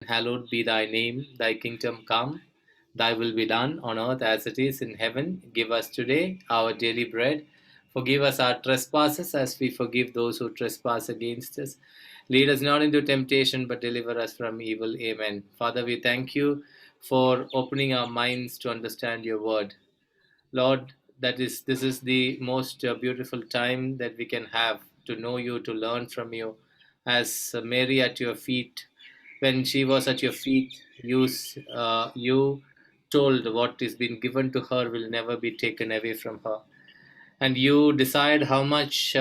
Hallowed be thy name, thy kingdom come, thy will be done on earth as it is in heaven. Give us today our daily bread. Forgive us our trespasses as we forgive those who trespass against us. Lead us not into temptation, but deliver us from evil. Amen. Father, we thank you for opening our minds to understand your word. Lord, this is the most beautiful time that we can have to know you, to learn from you. As Mary at your feet, when she was at your feet, you told what is been given to her will never be taken away from her, and you decide how much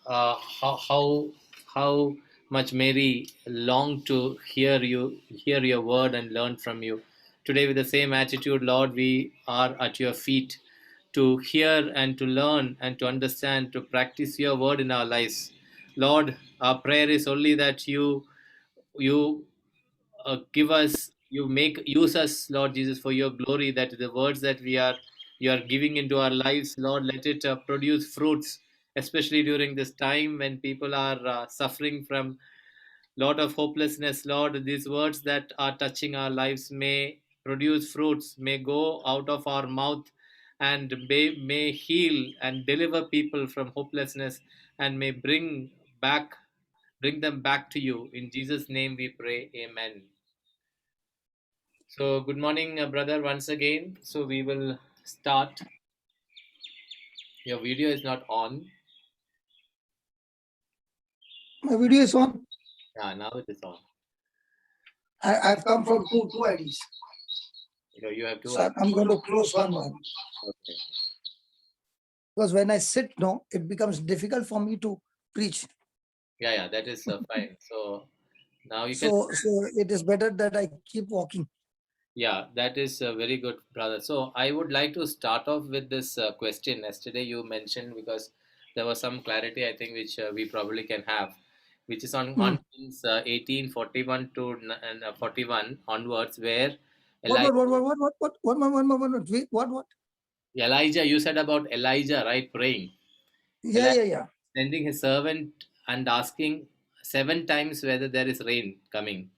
how much Mary longed to hear your word and learn from you. Today, with the same attitude, Lord, we are at your feet to hear and to learn and to understand, to practice your word in our lives. Lord, our prayer is only that you give us you make use us, Lord Jesus, for your glory, that the words that you are giving into our lives, Lord, let it produce fruits, especially during this time when people are suffering from lot of hopelessness. Lord, these words that are touching our lives may produce fruits, may go out of our mouth, and may heal and deliver people from hopelessness, and may bring them back to you. In Jesus' name we pray. Amen. So, good morning, brother, once again. So, we will start. Your video is not on. My video is on. Yeah, now it is on. I've come from two IDs. You have two. So I'm going to close one. Okay. Because when I sit, no, it becomes difficult for me to preach. Yeah, that is fine. So, now you can. So it is better that I keep walking. Yeah, that is very good, brother. So, I would like to start off with this question. Yesterday, you mentioned, because there was some clarity, I think, which we probably can have, which is on Kings 18:41 to 41 onwards, where Elijah. Wait, what? Elijah, you said about Elijah, right? Praying. Yeah. Sending his servant and asking 7 times whether there is rain coming.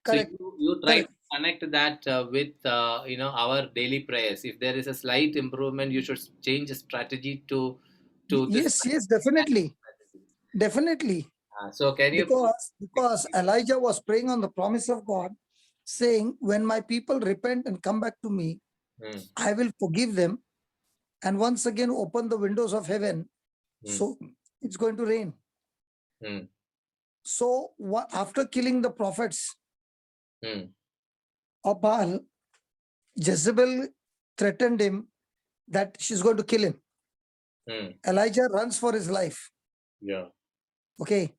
So Correct. you try to connect that with our daily prayers. If there is a slight improvement, you should change a strategy to this. Yes, definitely. So can you? Because Elijah was praying on the promise of God, saying, when my people repent and come back to me, I will forgive them and once again open the windows of heaven. So it's going to rain. So after killing the prophets of Baal, Jezebel threatened him that she's going to kill him. Elijah runs for his life. Yeah. Okay.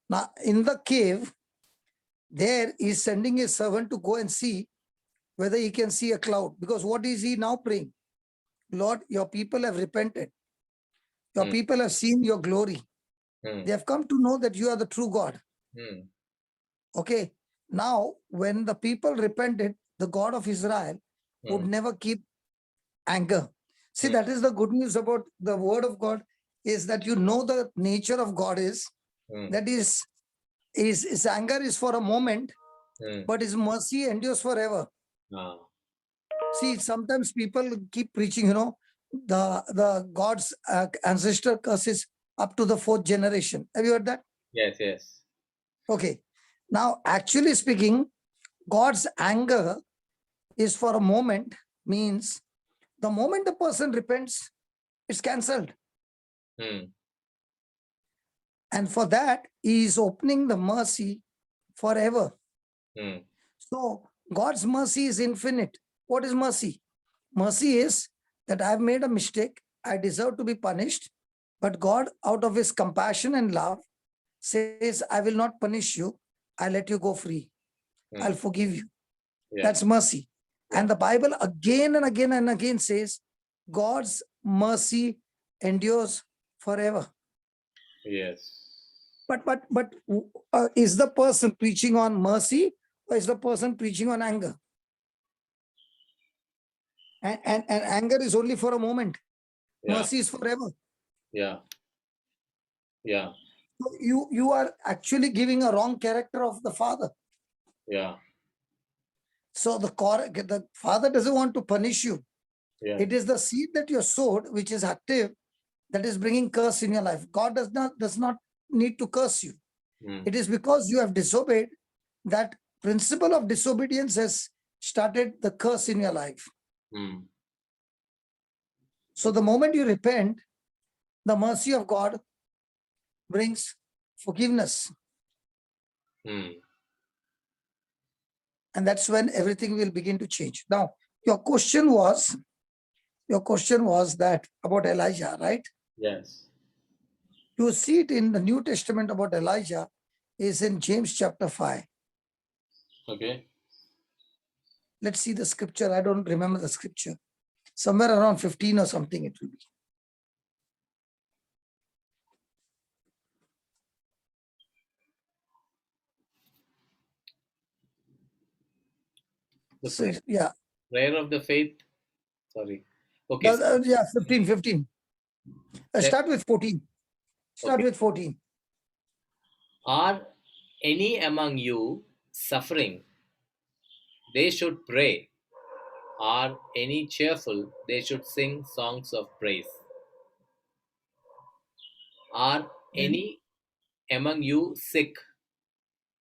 Now in the cave, there he's sending his servant to go and see whether he can see a cloud. Because what is he now praying? Lord, your people have repented. Your people have seen your glory. They have come to know that you are the true God. Okay. Now, when the people repented, the God of Israel would never keep anger. See, that is the good news about the word of God, is that you know the nature of God is that his anger is for a moment, but his mercy endures forever. See, sometimes people keep preaching, the God's ancestor curses up to the 4th generation. Have you heard that? Yes. Okay. Now, actually speaking, God's anger is for a moment, means the moment the person repents, it's cancelled. And for that, he is opening the mercy forever. So God's mercy is infinite. What is mercy? Mercy is that I've made a mistake, I deserve to be punished, but God, out of his compassion and love, says, I will not punish you, I'll let you go free. I'll forgive you. Yeah. That's mercy. Yeah. And the Bible again and again and again says, God's mercy endures forever. Yes. But is the person preaching on mercy, or is the person preaching on anger? And anger is only for a moment. Yeah. Mercy is forever. Yeah. So you are actually giving a wrong character of the Father. Yeah. So the Father doesn't want to punish you. Yeah. It is the seed that you sowed, which is active, that is bringing curse in your life. God does not need to curse you. Mm. It is because you have disobeyed that principle of disobedience has started the curse in your life. Mm. So the moment you repent, the mercy of God brings forgiveness. Mm. And that's when everything will begin to change. Now, your question was that about Elijah, right? Yes. You see it in the New Testament about Elijah is in James chapter 5. Okay. Let's see the scripture. I don't remember the scripture. Somewhere around 15 or something it will be. The So, yeah, prayer of the faith. Sorry. Okay. yeah, 15. There- Start with 14. Start okay. with 14. Are any among you suffering? They should pray. Are any cheerful? They should sing songs of praise. Are Then any among you sick?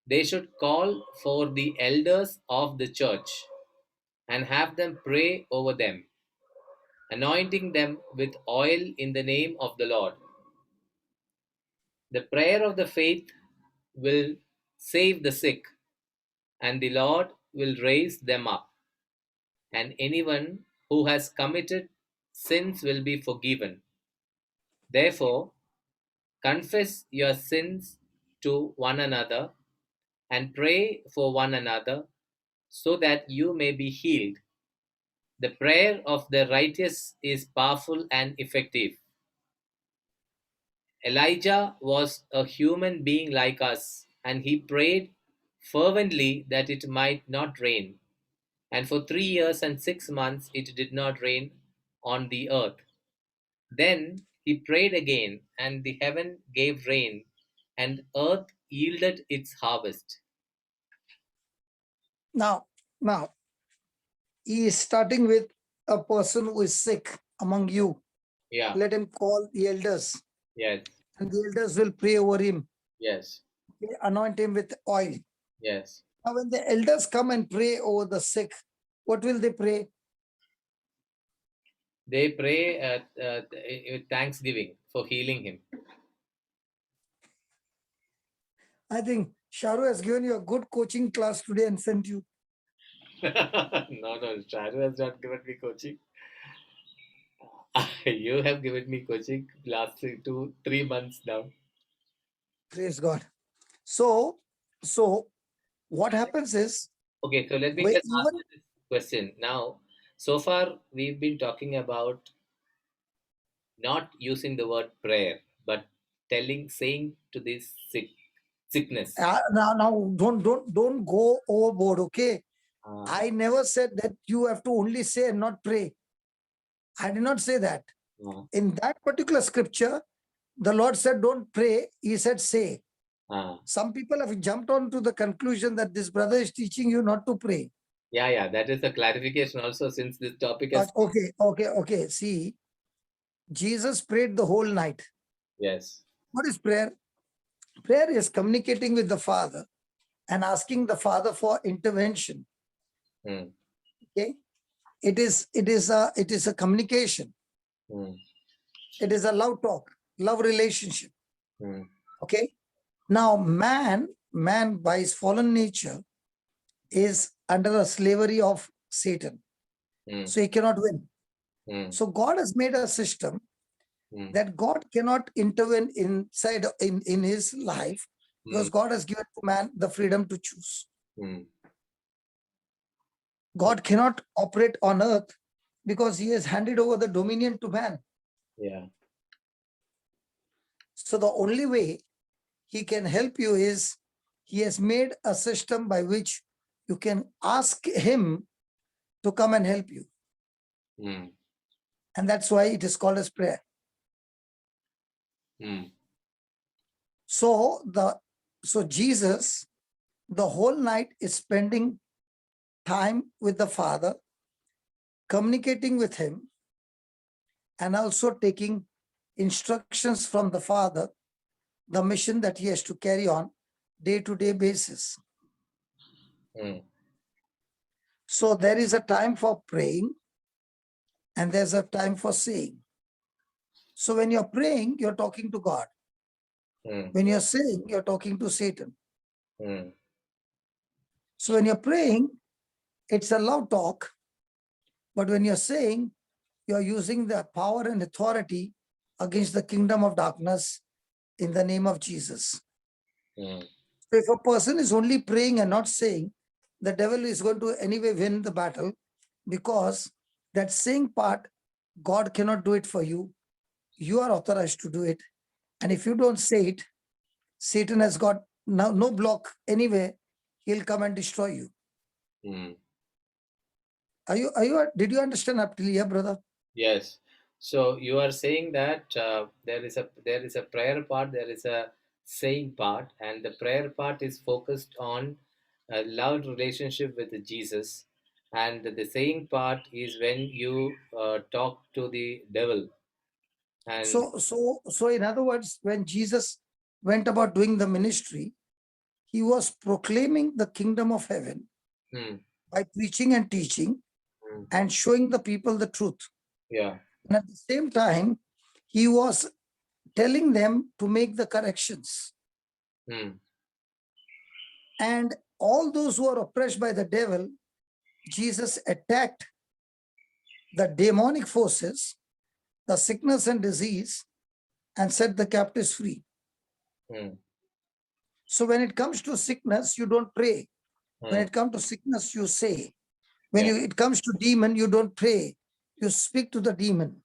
They should call for the elders of the church and have them pray over them, anointing them with oil in the name of the Lord. The prayer of the faith will save the sick, and the Lord will raise them up. And anyone who has committed sins will be forgiven. Therefore, confess your sins to one another and pray for one another so that you may be healed. The prayer of the righteous is powerful and effective. Elijah was a human being like us, and he prayed fervently that it might not rain. And for 3 years and 6 months it did not rain on the earth. Then he prayed again, and the heaven gave rain, and earth yielded its harvest. now, he is starting with a person who is sick among you. Yeah, Let him call the elders, yes, and the elders will pray over him. yes, They anoint him with oil. yes. Now, when the elders come and pray over the sick, what will they pray? They pray with thanksgiving for healing him. I think Sharu has given you a good coaching class today and sent you. No, Charu has not given me coaching. You have given me coaching last 2-3 months now. Praise God. So, what happens is, Okay, so let me just ask even you this question. Now, so far we've been talking about not using the word prayer, but saying to this sickness. now, don't go overboard. Okay, Uh, I never said that you have to only say and not pray. I did not say that. uh, In that particular scripture, the Lord said, "Don't pray." He said, "Say." uh. Some people have jumped on to the conclusion that this brother is teaching you not to pray. Yeah, that is a clarification also since this topic has. Okay. See, Jesus prayed the whole night. Yes. What is prayer? Prayer is communicating with the Father and asking the Father for intervention. Mm, Okay, it is a communication. mm, It is a love talk, love relationship. mm, Okay. Now, man by his fallen nature is under the slavery of Satan, mm, so he cannot win. mm, So God has made a system mm, that God cannot intervene inside in his life, because mm, God has given to man the freedom to choose. mm. God cannot operate on earth because he has handed over the dominion to man. Yeah. So the only way he can help you is he has made a system by which you can ask him to come and help you. Mm, And that's why it is called as prayer. mm, So Jesus, the whole night is spending time with the Father, communicating with Him, and also taking instructions from the Father, the mission that he has to carry on day-to-day basis. Mm. So there is a time for praying and there's a time for saying. So when you're praying, you're talking to God. Mm. When you're saying, you're talking to Satan. Mm. So when you're praying, it's a loud talk. But when you're saying, you're using the power and authority against the kingdom of darkness in the name of Jesus. Mm. So if a person is only praying and not saying, the devil is going to anyway win the battle, because that saying part, God cannot do it for you. You are authorized to do it. And if you don't say it, Satan has got no block anywhere. He'll come and destroy you. Mm. Did you understand up till here, brother? Yes. So you are saying that there is a prayer part, there is a saying part, and the prayer part is focused on a love relationship with Jesus, and the saying part is when you talk to the devil. And So in other words, when Jesus went about doing the ministry, he was proclaiming the kingdom of heaven hmm, by preaching and teaching hmm, and showing the people the truth. yeah, And at the same time, he was telling them to make the corrections. hmm, And all those who are oppressed by the devil, Jesus attacked the demonic forces, the sickness and disease, and set the captives free. hmm, So when it comes to sickness, you don't pray. When hmm, it comes to sickness, you say. When yeah. it comes to demon, you don't pray. You speak to the demon.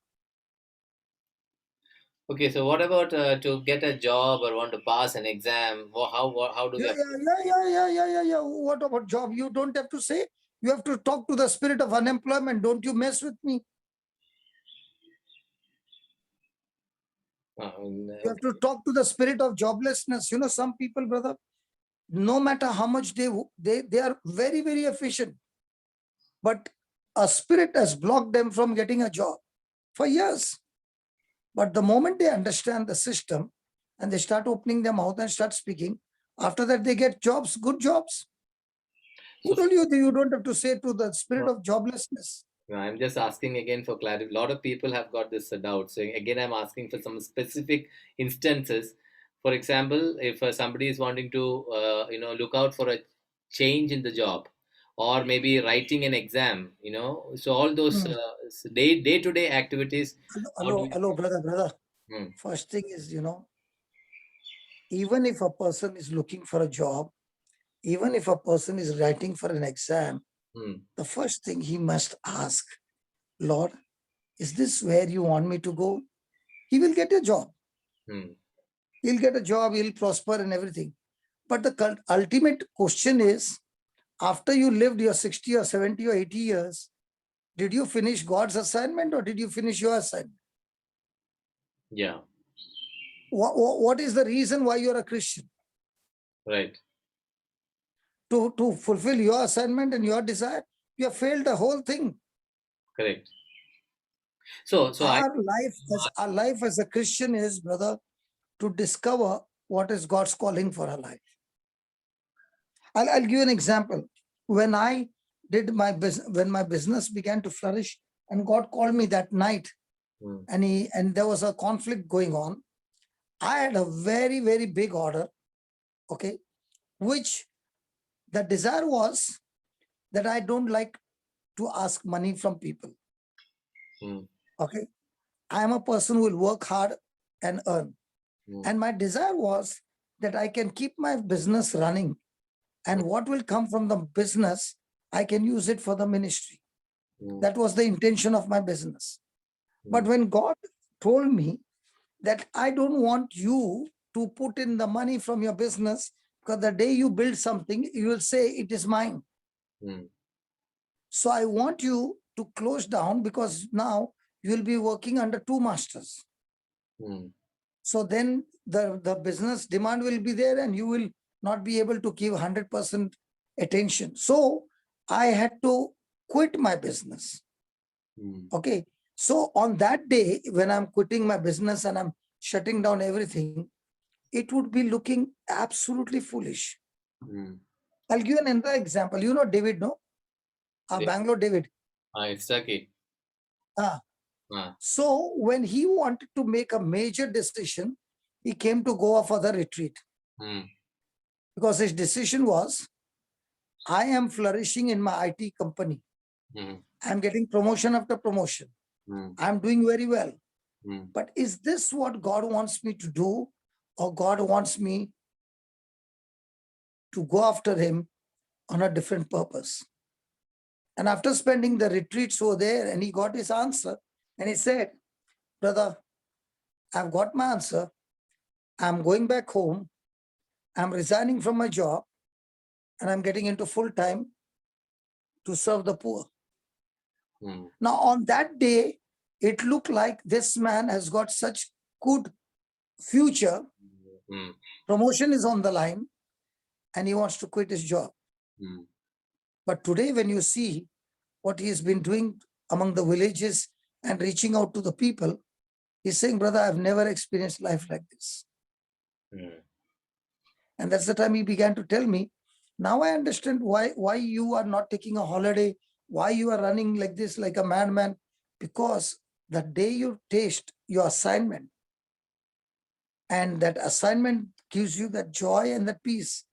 Okay, so what about to get a job or want to pass an exam? How do we Yeah, have? yeah. What about job? You don't have to say. You have to talk to the spirit of unemployment. Don't you mess with me. You have Okay. to talk to the spirit of joblessness. You know, some people, brother, no matter how much they are very, very efficient, but a spirit has blocked them from getting a job for years. But the moment they understand the system and they start opening their mouth and start speaking, after that they get jobs, good jobs. Who So told you that you don't have to say to the spirit no, of joblessness? no, I'm just asking again for clarity. A lot of people have got this doubt. So again, I'm asking for some specific instances. For example, if somebody is wanting to, look out for a change in the job, or maybe writing an exam, so all those Hmm. day to day activities. How do we? Hello, brother. Hmm, First thing is, even if a person is looking for a job, even if a person is writing for an exam, hmm, the first thing he must ask, Lord, is this where you want me to go? He will get a job. hmm. He'll get a job, he'll prosper and everything. But the ultimate question is, after you lived your 60 or 70 or 80 years, did you finish God's assignment or did you finish your assignment? Yeah, What is the reason why you're a Christian? right, To fulfill your assignment and your desire? You have failed the whole thing. correct. So I. Our life as a Christian is, brother, to discover what is God's calling for our life. I'll give you an example. When I did my business, when my business began to flourish, and God called me that night, Hmm, and there was a conflict going on. I had a very, very big order, okay, which the desire was that I don't like to ask money from people. hmm, Okay. I am a person who will work hard and earn. hmm, And my desire was that I can keep my business running, and what will come from the business, I can use it for the ministry. hmm, That was the intention of my business. But hmm, when God told me that I don't want you to put in the money from your business, because the day you build something, you will say it is mine. hmm, So I want you to close down, because now you will be working under two masters. hmm, So then the business demand will be there and you will not be able to give 100% attention. So I had to quit my business. Mm. Okay. So on that day, when I'm quitting my business and I'm shutting down everything, it would be looking absolutely foolish. Mm. I'll give you another example. You know David, no? Yeah. Bangalore David. It's okay. Ah. Ah. So when he wanted to make a major decision, he came to Goa for the retreat Mm. because his decision was, I am flourishing in my IT company. Mm. I'm getting promotion after promotion. Mm. I'm doing very well. Mm. But is this what God wants me to do? Or God wants me to go after him on a different purpose? And after spending the retreats over there, and he got his answer, and he said, brother, I've got my answer. I'm going back home. I'm resigning from my job, and I'm getting into full time to serve the poor. Mm. Now, on that day, it looked like this man has got such good future. Mm. Promotion is on the line, and he wants to quit his job. Mm. But today, when you see what he has been doing among the villages and reaching out to the people, he's saying, brother, I've never experienced life like this. Mm. And that's the time he began to tell me, now I understand why you are not taking a holiday, why you are running like this, like a madman, because the day you taste your assignment, and that assignment gives you that joy and that peace,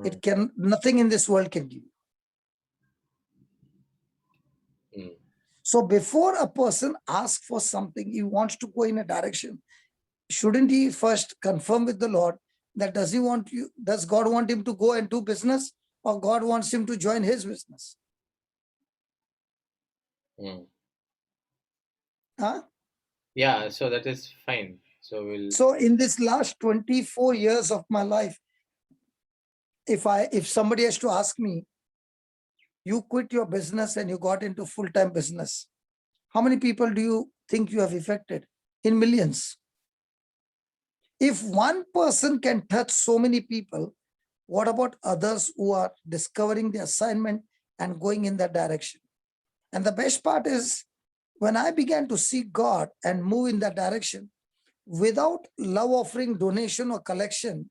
it can, nothing in this world can give you. Mm. So before a person asks for something, he wants to go in a direction, shouldn't he first confirm with the Lord that does God want him to go and do business, or God wants him to join his business? Mm. Huh? Yeah, so that is fine. So we'll. So in this last 24 years of my life, if somebody has to ask me, you quit your business and you got into full-time business, how many people do you think you have affected? In millions. If one person can touch so many people, what about others who are discovering the assignment and going in that direction? And the best part is, when I began to seek God and move in that direction, without love offering, donation, or collection,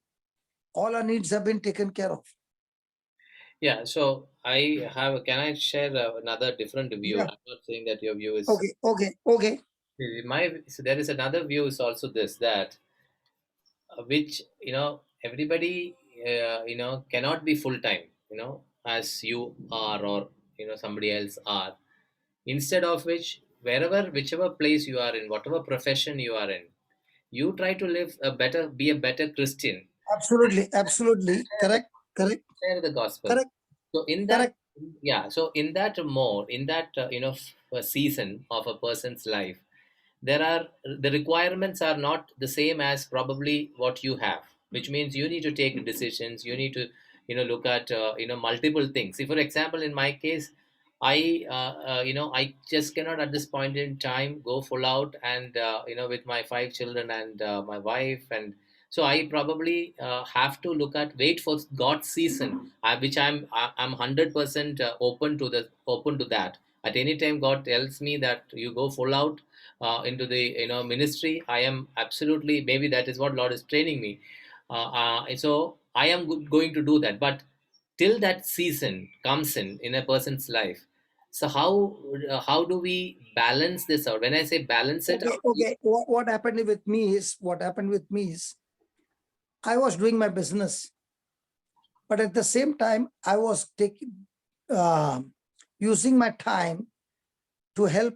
all our needs have been taken care of. Yeah, so I have. Can I share another different view? Yeah. I'm not saying that your view is Okay. my. So there is another view is also this that which everybody cannot be full time as you are or somebody else are. Instead of which, whichever place you are in, whatever profession you are in, you try to live a better, be a better Christian, Absolutely. share the gospel. Correct, So in that, correct. yeah, so in that more, in that a season of a person's life, there are the requirements are not the same as probably what you have, which means you need to take decisions, you need to look at multiple things. See, for example, in my case, I just cannot at this point in time go full out and with my 5 children and my wife, and so I probably have to wait for God's season, which I'm 100% open to that. At any time God tells me that you go full out into the ministry, I am absolutely, maybe that is what Lord is training me, so I am going to do that. But till that season comes in a person's life, so how do we balance this out? When I say balance it out, Okay. What happened with me is I was doing my business, but at the same time, I was uh, using my time to help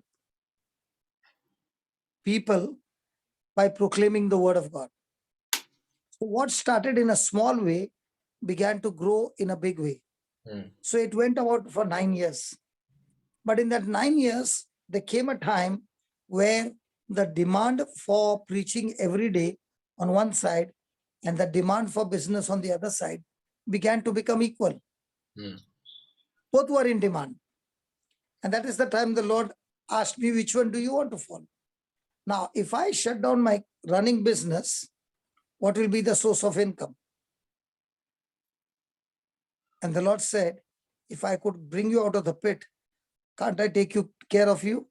people by proclaiming the word of God. So what started in a small way began to grow in a big way. Hmm. So it went about for 9 years. But in that 9 years, there came a time where the demand for preaching every day on one side and the demand for business on the other side began to become equal. Hmm. Both were in demand. And that is the time the Lord asked me, which one do you want to follow? Now, if I shut down my running business, what will be the source of income? And the Lord said, if I could bring you out of the pit, can't I take care of you?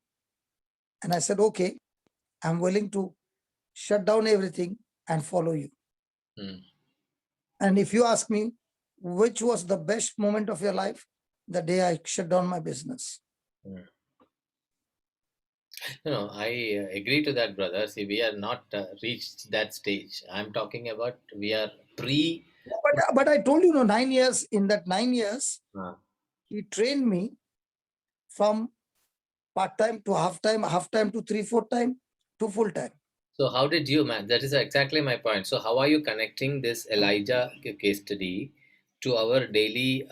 And I said, okay, I'm willing to shut down everything and follow you. Mm. And if you ask me, which was the best moment of your life? The day I shut down my business. No, I agree to that, brother. See, we are not reached that stage. I'm talking about we are pre. But I told you, 9 years, in that 9 years, Uh, he trained me from part-time to half-time to 3/4 time to full-time. so how did you, man? That is exactly my point. So how are you connecting this Elijah case study to our daily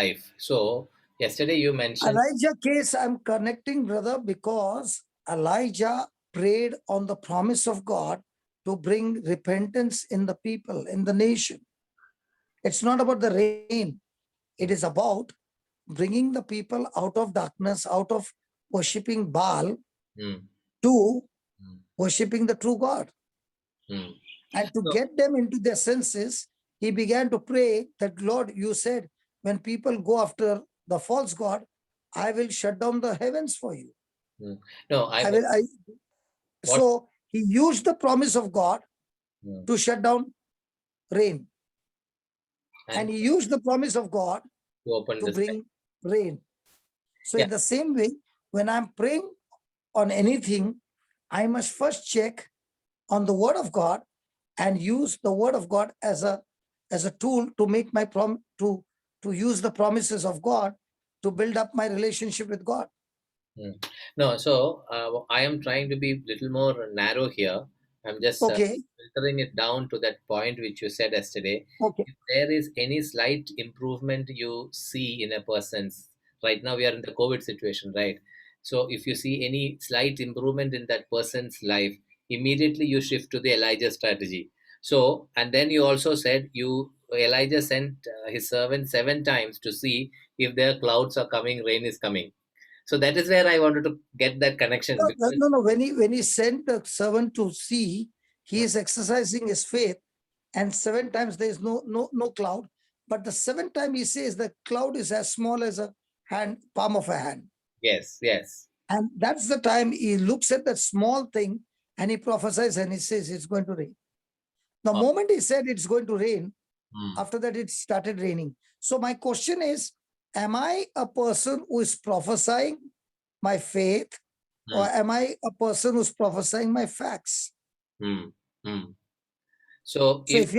life? So yesterday you mentioned. Elijah case I'm connecting, brother, because Elijah prayed on the promise of God to bring repentance in the people, in the nation. It's not about the rain. It is about bringing the people out of darkness, out of worshipping Baal Mm, to mm, worshipping the true God. mm. And to So, get them into their senses, he began to pray that, Lord, you said, when people go after the false God, I will shut down the heavens for you. mm. No, I will. what? So he used the promise of God Mm. to shut down rain. And And he used the promise of God to open to the sky. bring rain. So Yeah. in the same way, when I'm praying on anything, I must first check on the word of God and use the word of God as a tool to make my to use the promises of God to build up my relationship with God. Mm. No, so I am trying to be little more narrow here. I'm just Okay, filtering it down to that point which you said yesterday. okay. If there is any slight improvement you see in a person's, right now we are in the COVID situation, right? So if you see any slight improvement in that person's life, immediately you shift to the Elijah strategy. So, and then you also said Elijah sent his servant 7 times to see if there clouds are coming, rain is coming. So that is where I wanted to get that connection No, because no, no. When he sent the servant to see, he is exercising his faith, and 7 times there is no cloud. But the seventh time he says the cloud is as small as a palm of a hand. yes, yes, And that's the time he looks at that small thing and he prophesies and he says it's going to rain. The uh, moment he said it's going to rain, mm, after that it started raining. So my question is, am I a person who is prophesying my faith, or mm, am I a person who's prophesying my facts? mm, mm. So So if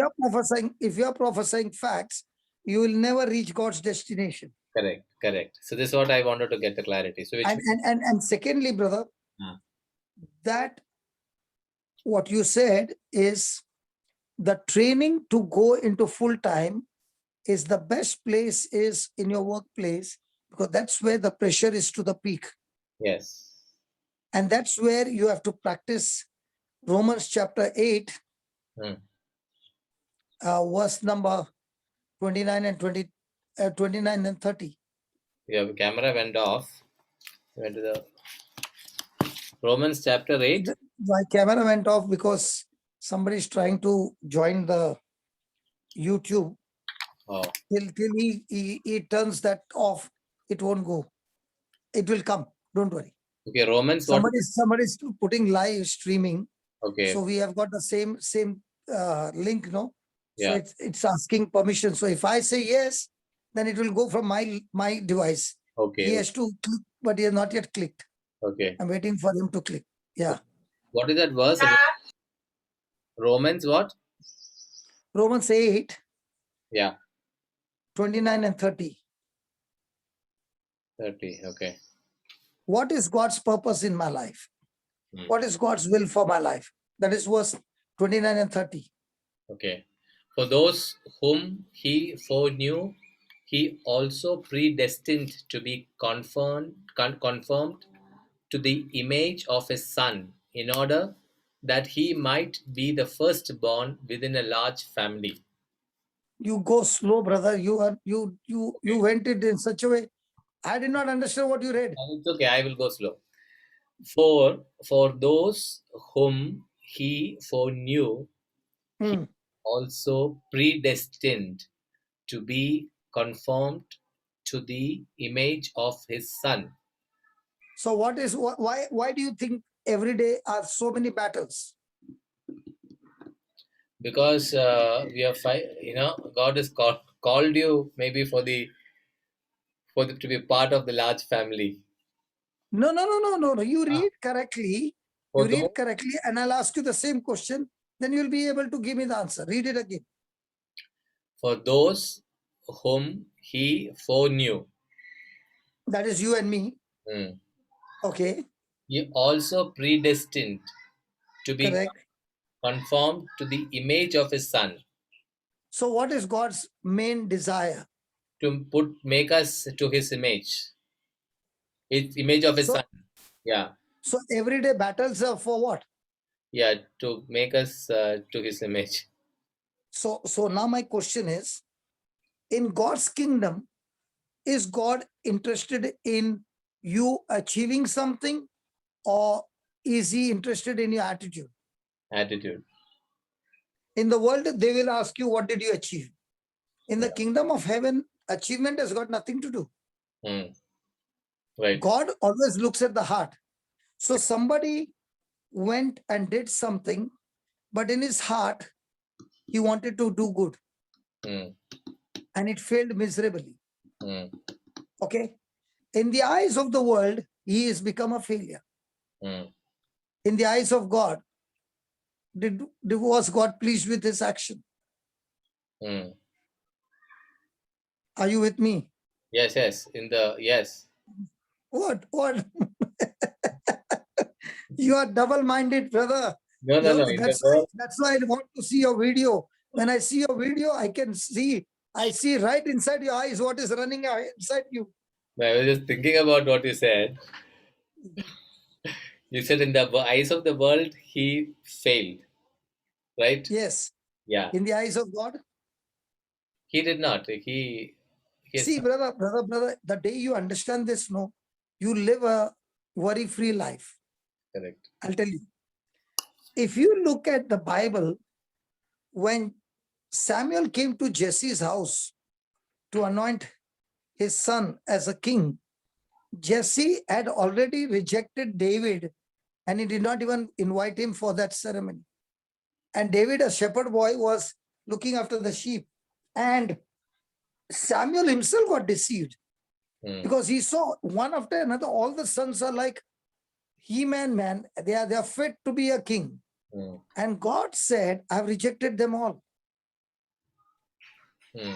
if you are prophesying facts, you will never reach God's destination. correct, correct. So this is what I wanted to get the clarity. So which And secondly, brother, uh, that what you said is the training to go into full time is the best place is in your workplace, because that's where the pressure is to the peak, yes, and that's where you have to practice Romans chapter 8, mm. verse number 29 and 29 and 30. Your camera went off. Went to the Romans chapter 8. My camera went off because somebody is trying to join the YouTube. Oh, Till he turns that off, it won't go. It will come. Don't worry. okay. Romans what? Somebody's putting live streaming. Okay, So we have got the same link, no? So yeah. it's asking permission. So if I say yes, then it will go from my device. He Okay, has to click, but he has not yet clicked. okay. I'm waiting for him to click. Yeah. What is that verse? Romans what? Romans 8, Yeah, 29 and 30. 30. Okay. What is God's purpose in my life? Mm. What is God's will for my life? That is verse 29 and 30. Okay. For those whom he foreknew, he also predestined to be conformed to the image of his son, in order that he might be the firstborn within a large family. You go slow, brother. You went it in such a way. I did not understand what you read. It's okay, I will go slow. For those whom he foreknew, he also predestined to be conformed to the image of his son. So why do you think every day are so many battles? Because we are God has called you maybe to be part of the large family. No. You Ah, read correctly. for You read those correctly, and I'll ask you the same question. Then you'll be able to give me the answer. Read it again. for those whom he foreknew, That is you and me. mm, Okay, he also predestined to be correct. conformed to the image of his son, So what is God's main desire? to make us to his image of his So son. Yeah, so everyday battles are for what? yeah, to make us to his image. So now my question is, in God's kingdom, is God interested in you achieving something, or is he interested in your attitude? Attitude. In the world, they will ask you, what did you achieve? In the Yeah. kingdom of heaven, achievement has got nothing to do. Mm, right. God always looks at the heart. So somebody went and did something, but in his heart, he wanted to do good Mm, and it failed miserably. mm, Okay. In the eyes of the world, he has become a failure. mm, In the eyes of God, was God pleased with his action? mm. Are you with me? Yes, yes. Yes. What? You are double-minded, brother. No. In the world, That's why I want to see your video. When I see your video, I see right inside your eyes what is running inside you. I was just thinking about what you said. You said in the eyes of the world, he failed, right? Yes. Yeah. In the eyes of God. He did not. He has See, brother, the day you understand this, no, you live a worry-free life. correct. I'll tell you. If you look at the Bible, when Samuel came to Jesse's house to anoint his son as a king, Jesse had already rejected David and he did not even invite him for that ceremony. And David, a shepherd boy, was looking after the sheep. And Samuel himself got deceived Mm, because he saw one after another, all the sons are like He-Man, man. They are fit to be a king. mm, And God said, I've rejected them all. mm,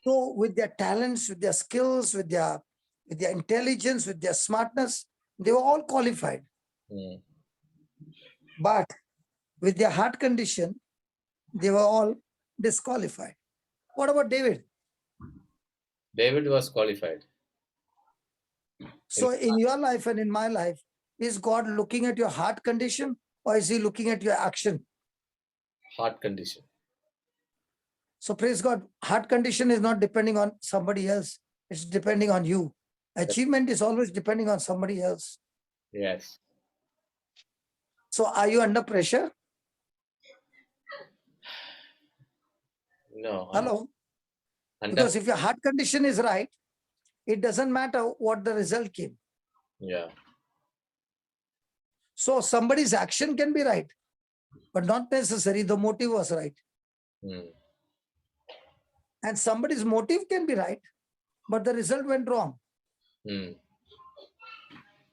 So with their talents, with their skills, with their intelligence, with their smartness, they were all qualified. mm. But with their heart condition, they were all disqualified. What about David? David was qualified. So in your life and in my life, is God looking at your heart condition or is he looking at your action? Heart condition. So praise God, heart condition is not depending on somebody else. It's depending on you. Achievement is always depending on somebody else. Yes. So are you under pressure? No. Hello? Under. Because if your heart condition is right, it doesn't matter what the result came. Yeah. So somebody's action can be right, but not necessarily the motive was right. Mm, And somebody's motive can be right, but the result went wrong. mm.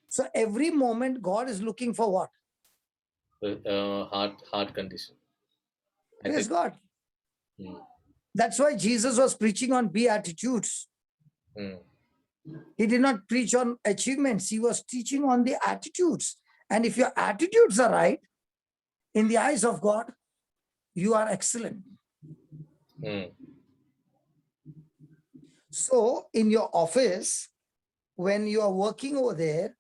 So every moment God is looking for what? Heart condition. I Praise think. God. Mm, That's why Jesus was preaching on beatitudes. mm, He did not preach on achievements. He was teaching on the attitudes. And if your attitudes are right, in the eyes of God, you are excellent. mm, So in your office, when you are working over there,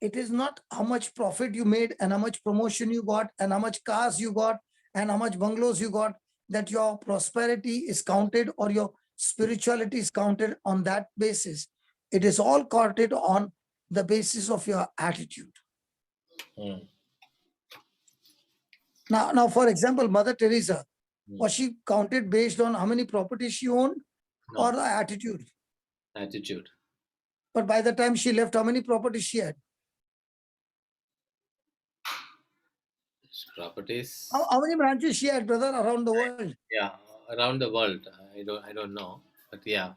it is not how much profit you made and how much promotion you got and how much cars you got and how much bungalows you got that your prosperity is counted or your spirituality is counted on that basis. It is all counted on the basis of your attitude. mm, Now, for example, Mother Teresa, mm. was she counted based on how many properties she owned? or No. the attitude? Attitude. But by the time she left, how many properties she had? Properties. How many branches she had, brother, around the world? Yeah, around the world. I don't know, but yeah,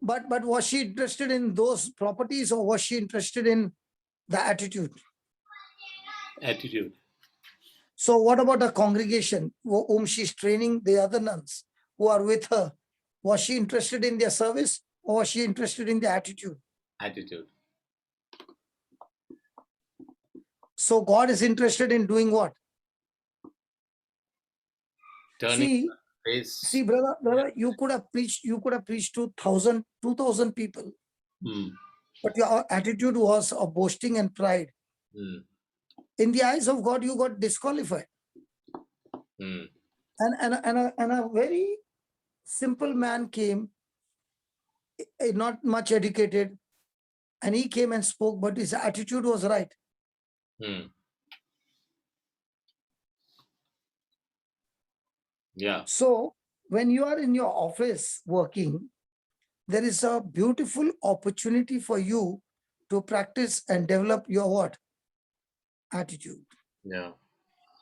But was she interested in those properties, or was she interested in the attitude? attitude. So what about the congregation whom she's training, the other nuns who are with her? Was she interested in their service, or was she interested in the attitude? Attitude. So God is interested in doing what? Turning See, face. brother, you could have preached to 1,000, 2,000 people, Hmm. but your attitude was of boasting and pride. Hmm. In the eyes of God, you got disqualified. Hmm. And a very simple man came, not much educated, and he came and spoke, but his attitude was right. Hmm. Yeah. So when you are in your office working, there is a beautiful opportunity for you to practice and develop your what? Attitude. Yeah.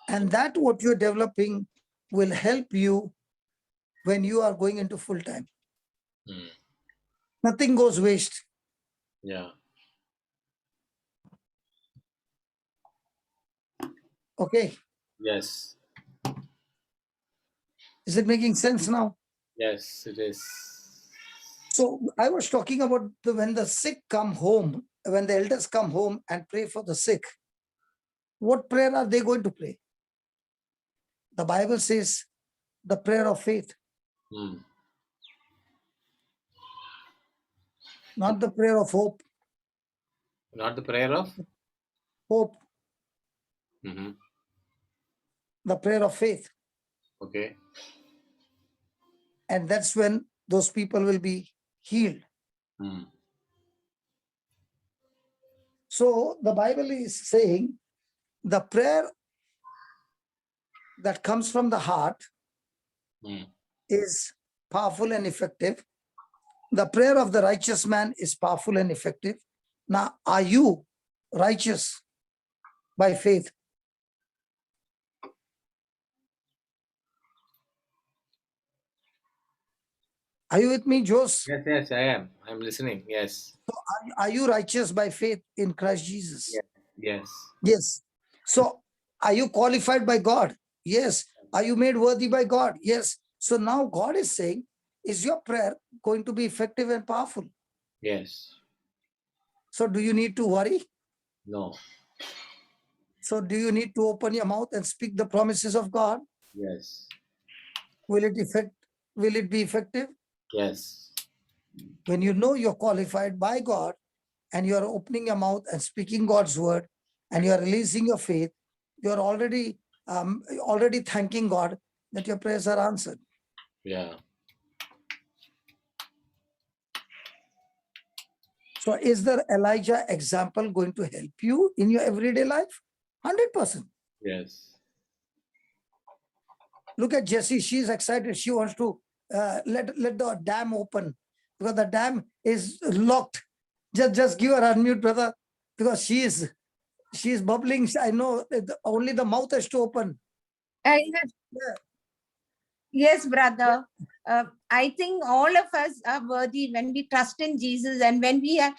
And that what you're developing will help you when you are going into full time. Hmm. Nothing goes waste. Yeah. Okay. Yes. Is it making sense now? Yes, it is. So I was talking about when the sick come home, when the elders come home and pray for the sick, what prayer are they going to pray? The Bible says the prayer of faith, Hmm. not the prayer of hope. Not the prayer of. Hope, Mm-hmm. the prayer of faith. Okay. And that's when those people will be healed. Hmm. So the Bible is saying the prayer that comes from the heart Hmm. is powerful and effective. The prayer of the righteous man is powerful and effective. Now, are you righteous by faith? Are you with me, Jos? Yes, yes, I am. I'm listening. Yes. So are you righteous by faith in Christ Jesus? Yes. Yes. Yes. So are you qualified by God? Yes. Are you made worthy by God? Yes. So now God is saying, is your prayer going to be effective and powerful? Yes. So do you need to worry? No. So do you need to open your mouth and speak the promises of God? Yes. Will it be effective? Yes. When you know you're qualified by God and you're opening your mouth and speaking God's word and you're releasing your faith, you're already thanking God that your prayers are answered. Yeah. So is the Elijah example going to help you in your everyday life? 100%. Yes. Look at Jessie. She's excited. She wants to let the dam open because the dam is locked. Just give her unmute, brother, because she's bubbling. I know only the mouth has to open. Yes, Yeah. yes, brother. I think all of us are worthy when we trust in Jesus and when we are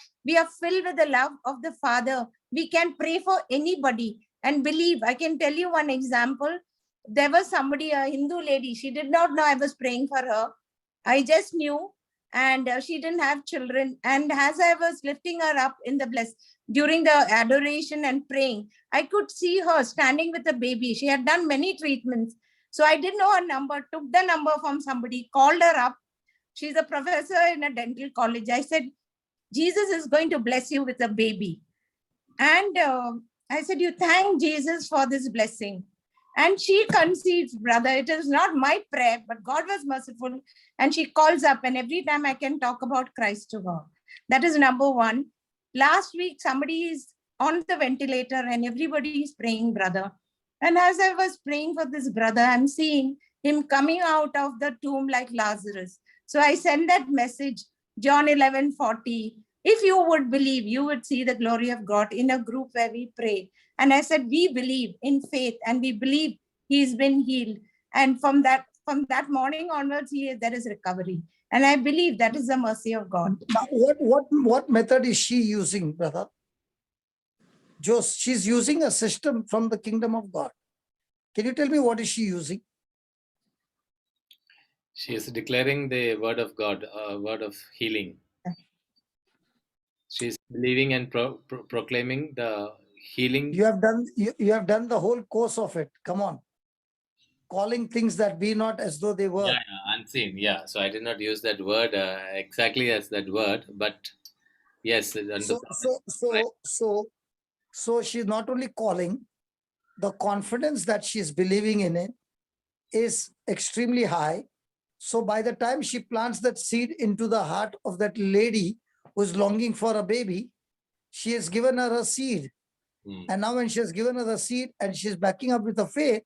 filled with the love of the Father. We can pray for anybody and believe. I can tell you one example. There was somebody, a Hindu lady. She did not know I was praying for her. I just knew, and she didn't have children. And as I was lifting her up in the bless during the adoration and praying, I could see her standing with a baby. She had done many treatments. So I didn't know her number, took the number from somebody, called her up. She's a professor in a dental college. I said, Jesus is going to bless you with a baby. And I said, you thank Jesus for this blessing. And she conceives, brother. It is not my prayer, but God was merciful. And she calls up, and every time I can talk about Christ to her. That is number one. Last week, somebody is on the ventilator, and everybody is praying, brother. And as I was praying for this brother, I'm seeing him coming out of the tomb like Lazarus. So I sent that message, John 11:40. If you would believe, you would see the glory of God, in a group where we pray. And I said, we believe in faith, and we believe he's been healed. And from that morning onwards, there is recovery. And I believe that is the mercy of God. Now, what method is she using, brother? Just she's using a system from the kingdom of God. Can you tell me what is she using? She is declaring the word of God, word of healing. She's believing and proclaiming the healing. You have done the whole course of it. Come on. Calling things that be not as though they were. Yeah, unseen. Yeah. So I did not use that word exactly as that word, but yes. So she's not only calling, the confidence that she's believing in it is extremely high. So by the time she plants that seed into the heart of that lady who's longing for a baby, she has given her a seed. And now when she has given her the seed and she's backing up with a faith,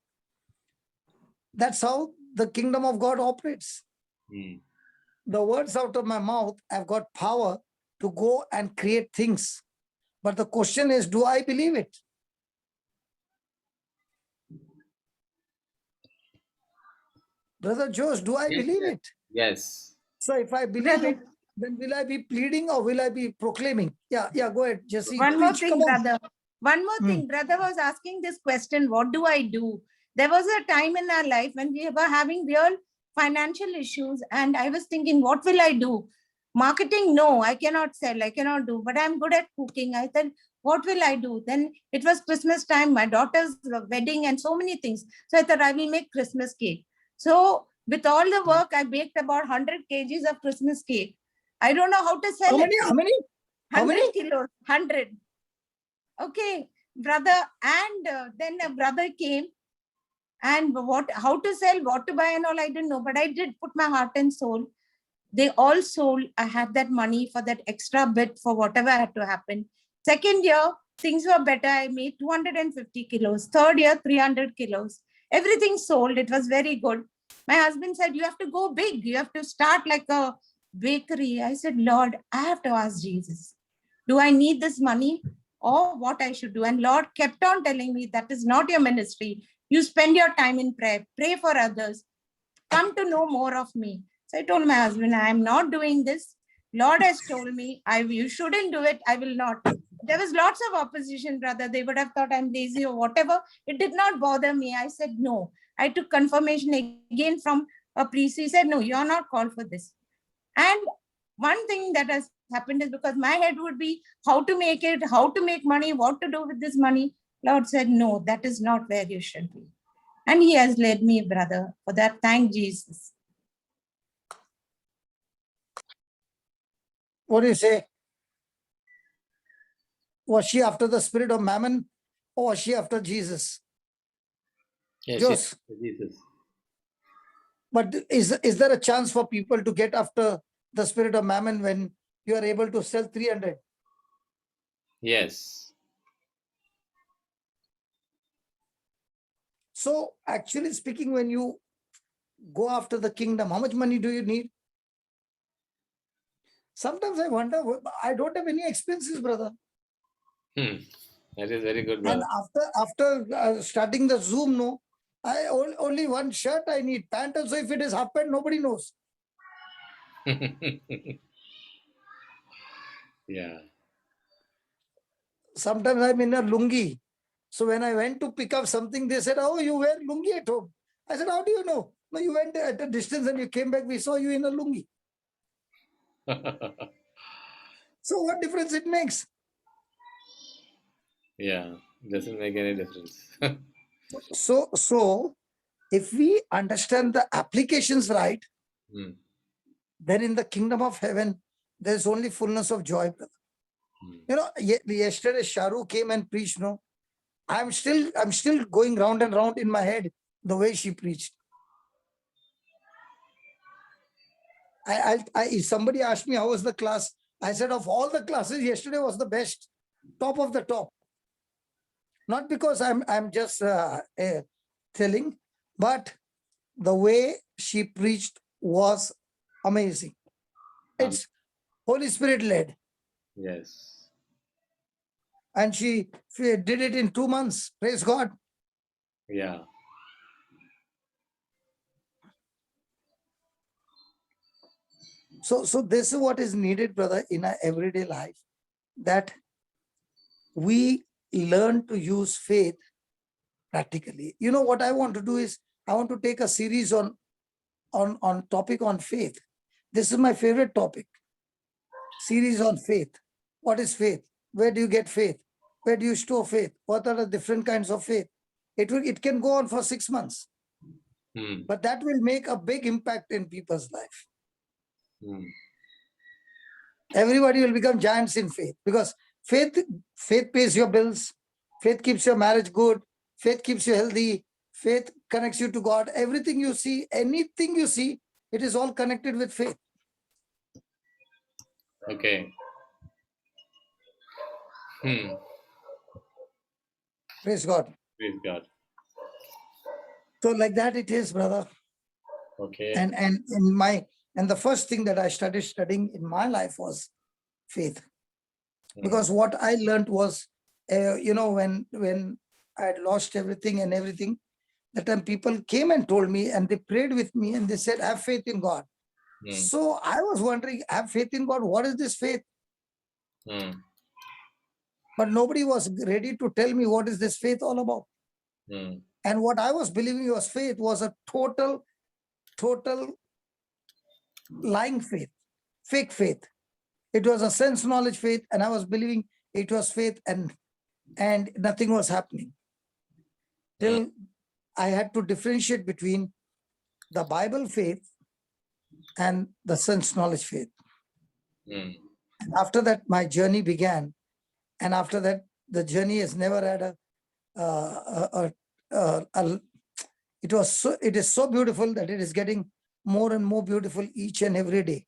that's how the kingdom of God operates. The words out of my mouth have got power to go and create things. But the question is, do I believe it? Brother Josh, do I believe it? Yes. So if I believe it, then will I be pleading or will I be proclaiming? Yeah, go ahead, Jesse. One more thing, brother. One more thing. Brother was asking this question, what do I do? There was a time in our life when we were having real financial issues, and I was thinking, what will I do? Marketing, no, I cannot sell, I cannot do, but I'm good at cooking. I said, what will I do? Then it was Christmas time, my daughter's wedding and so many things. So I thought I will make Christmas cake. So with all the work, I baked about 100 kgs of Christmas cake. I don't know how to sell it. How many? 100 kilos, 100. Okay, brother. And then a brother came, and how to sell, what to buy and all, I didn't know. But I did put my heart and soul. They all sold. I had that money for that extra bit for whatever had to happen. Second year, things were better. I made 250 kilos. Third year, 300 kilos. Everything sold. It was very good. My husband said, you have to go big. You have to start like a bakery. I said, Lord, I have to ask Jesus, do I need this money or what I should do? And Lord kept on telling me, that is not your ministry. You spend your time in prayer, pray for others, come to know more of me. So I told my husband, I am not doing this. Lord has told me, you shouldn't do it. I will not. There was lots of opposition, brother. They would have thought I'm lazy or whatever. It did not bother me. I said, no. I took confirmation again from a priest. He said, no, you're not called for this. And one thing that has happened is, because my head would be how to make it, how to make money, what to do with this money. Lord said, no, that is not where you should be. And he has led me, brother. For that, thank Jesus. What do you say? Was she after the spirit of mammon or was she after Jesus? Yes, Yes. Jesus. But is there a chance for people to get after the spirit of mammon when you are able to sell 300? Yes. So actually speaking, when you go after the kingdom, how much money do you need? Sometimes I wonder, I don't have any expenses, brother. That is very good, brother. And after starting the Zoom, no, I only one shirt I need, pant also. If it is half pant, nobody knows. Yeah. Sometimes I'm in a lungi. So when I went to pick up something, they said, oh, you wear lungi at home. I said, how do you know? No, you went at a distance and you came back. We saw you in a lungi. So what difference it makes? Yeah, doesn't make any difference. So if we understand the applications right, then in the kingdom of heaven, there's only fullness of joy. You know, yesterday Sharu came and preached. No, I'm still going round and round in my head the way she preached. If somebody asked me how was the class, I said of all the classes, yesterday was the best, top of the top. Not because I'm just telling, but the way she preached was Amazing. It's Holy Spirit led. Yes. And she did it in 2 months. Praise God. Yeah. So this is what is needed, brother, in our everyday life, that we learn to use faith practically. You know what I want to do is I want to take a series on topic on faith. This is my favorite topic. Series on faith. What is faith? Where do you get faith? Where do you store faith? What are the different kinds of faith? It can go on for 6 months, but that will make a big impact in people's life. Everybody will become giants in faith, because faith pays your bills. Faith keeps your marriage good. Faith keeps you healthy. Faith connects you to God. Everything you see, anything you see, it is all connected with faith. Okay. Praise God. Praise God. So like that it is, brother. Okay. And the first thing that I started studying in my life was faith, because what I learned was, when I had lost everything and everything, that time people came and told me, and they prayed with me, and they said, have faith in God. So I was wondering, have faith in God, what is this faith? But nobody was ready to tell me what is this faith all about. And what I was believing was faith was a total lying faith, fake faith. It was a sense knowledge faith, and I was believing it was faith, and nothing was happening. Till I had to differentiate between the Bible faith and the sense knowledge faith. And after that, my journey began. And after that, the journey has never had it is so beautiful that it is getting more and more beautiful each and every day.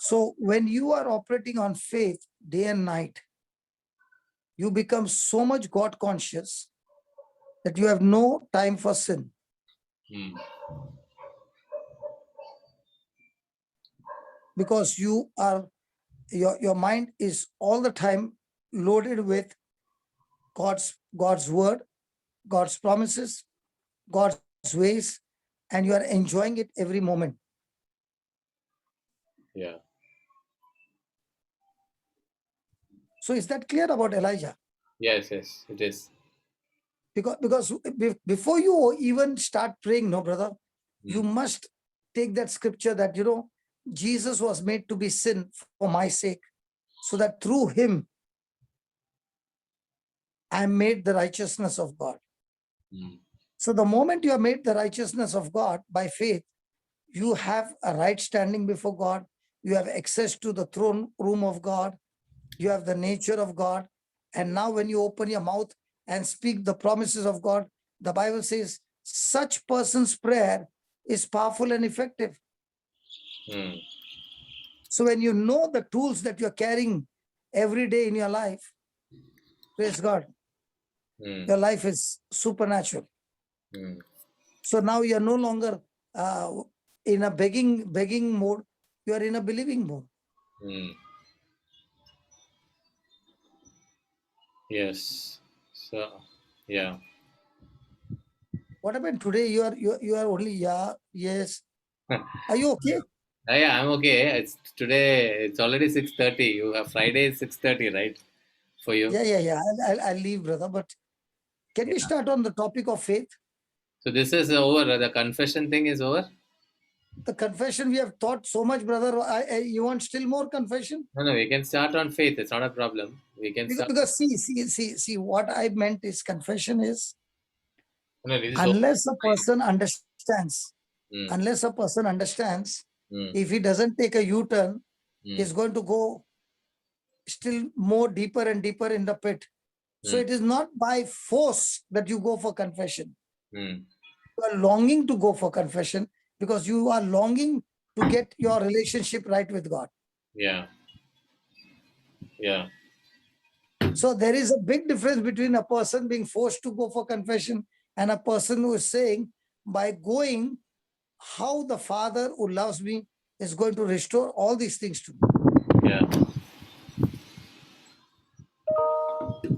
So when you are operating on faith day and night, you become so much God conscious that you have no time for sin. Because your mind is all the time loaded with God's word, God's promises, God's ways, and you are enjoying it every moment. Yeah. So is that clear about Elijah? Yes, it is. Because before you even start praying, no, brother, you must take that scripture that, Jesus was made to be sin for my sake, so that through him I am made the righteousness of God. So the moment you are made the righteousness of God by faith, you have a right standing before God. You have access to the throne room of God. You have the nature of God. And now when you open your mouth and speak the promises of God, the Bible says such person's prayer is powerful and effective. So when you know the tools that you're carrying every day in your life, praise God, your life is supernatural. So now you're no longer in a begging mode, you are in a believing mode. Yes. So, yeah. What happened today? You are only yes. Are you okay? Yeah, I'm okay. It's already 6:30. You have Friday 6:30, right? For you. Yeah. I'll leave, brother. But can we start on the topic of faith? So this is over. The confession thing is over. The confession we have taught so much, brother. You want still more confession? No, we can start on faith. It's not a problem. We can start. Because see, what I meant is confession is No, this is unless a person understands, Mm. if he doesn't take a U-turn, he's going to go still more deeper and deeper in the pit. So it is not by force that you go for confession. You are longing to go for confession because you are longing to get your relationship right with God. Yeah. So there is a big difference between a person being forced to go for confession and a person who is saying, by going, how the Father who loves me is going to restore all these things to me. Yeah.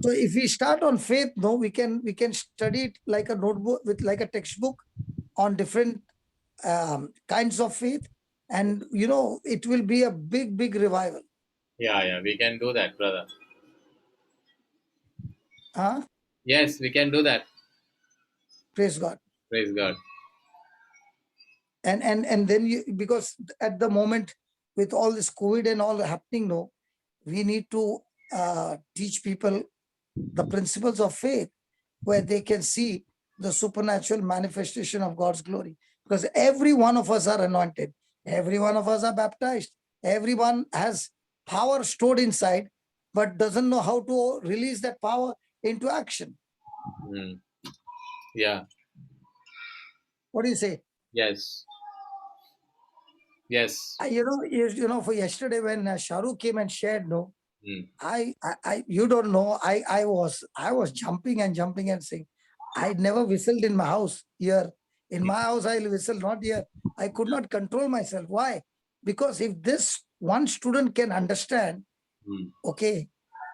So if we start on faith, no, we can study it like a notebook with like a textbook on different kinds of faith, and it will be a big revival. Yeah. We can do that, brother. Huh? Yes, we can do that. Praise God. Praise God. And then because at the moment with all this COVID and all happening, no, we need to teach people the principles of faith where they can see the supernatural manifestation of God's glory. Because every one of us are anointed, every one of us are baptized, everyone has power stored inside, but doesn't know how to release that power into action. Mm. Yeah. What do you say? Yes. Yes. For yesterday when Shahrukh came and shared, no, Mm. I you don't know, I was jumping and saying, I never whistled in my house here. In my house, I'll whistle, not here. I could not control myself. Why? Because if this one student can understand, Mm. okay,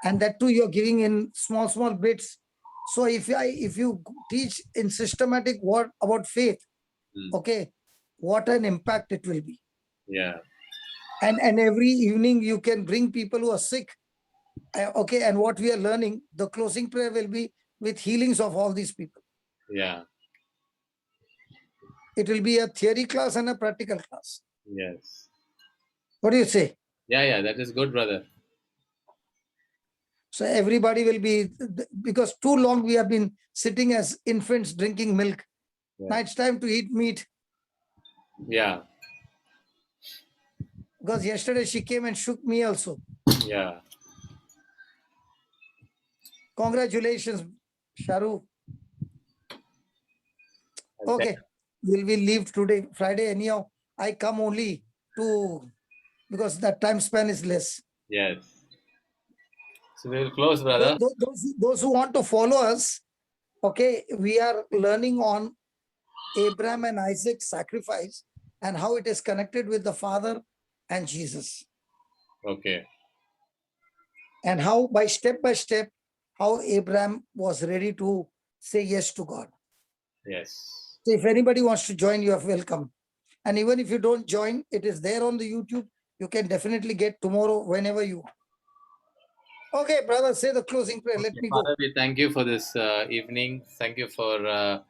and that too you're giving in small bits. So if you teach in systematic word about faith, Mm. okay, what an impact it will be. Yeah. And every evening you can bring people who are sick. Okay, and what we are learning, the closing prayer will be with healings of all these people. Yeah. It will be a theory class and a practical class. Yes. What do you say? Yeah. That is good, brother. So everybody will be, because too long we have been sitting as infants drinking milk. Yeah. Now it's time to eat meat. Yeah. Because yesterday she came and shook me also. Yeah. Congratulations, Shahrukh. And Okay, will we leave today, Friday? Anyhow, I come only because that time span is less. yes. So we will close, brother. Those who want to follow us, okay, we are learning on Abraham and Isaac's sacrifice and how it is connected with the Father and Jesus, Okay. and how by step, how Abraham was ready to say yes to God. Yes. So if anybody wants to join, you are welcome. And even if you don't join, it is there on the YouTube. You can definitely get tomorrow whenever you want. Okay, brother, say the closing prayer. Let me go. Father, we thank you for this evening. Thank you for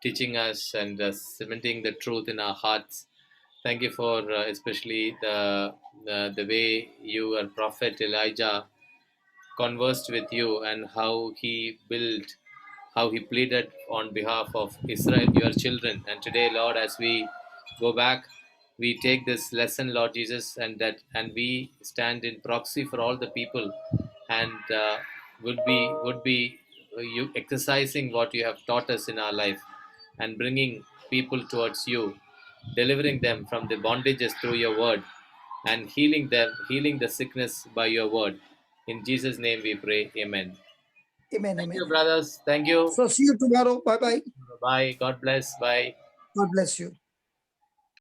teaching us and cementing the truth in our hearts. Thank you for especially the way you and Prophet Elijah conversed with you and how he pleaded on behalf of Israel, your children. And today, Lord, as we go back, we take this lesson, Lord Jesus, and we stand in proxy for all the people, and would be you exercising what you have taught us in our life, and bringing people towards you, delivering them from the bondages through your word, and healing the sickness by your word. In Jesus' name we pray. Amen. Amen, Thank you, amen. brothers. Thank you. So see you tomorrow. Bye-bye. Bye. God bless. Bye. God bless you.